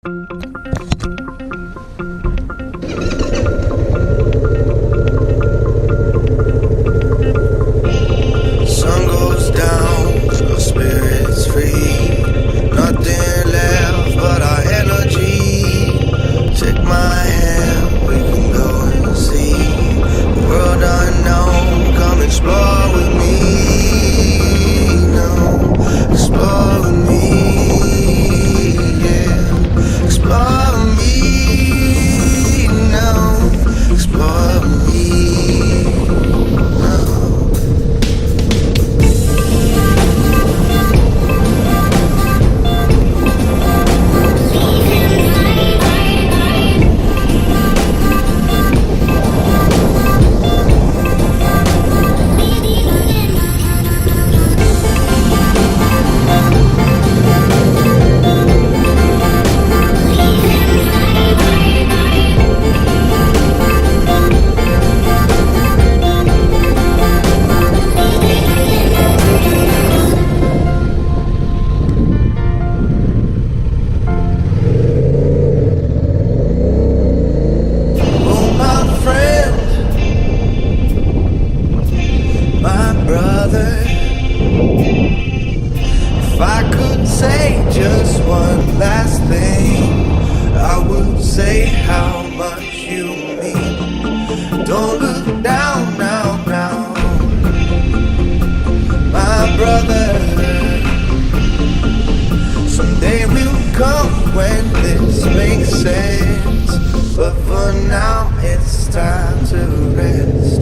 Sun goes down, our spirits free. Nothing left but our energy. Take my hand, we can go and see the world unknown. Come explore with me. No, explore with me. Yeah, explore with me. No, explore with me. No. If I could say just one last thing, I would say how much you mean. Don't look down now, now, my brother. Someday will come when this makes sense, but for now it's time to rest.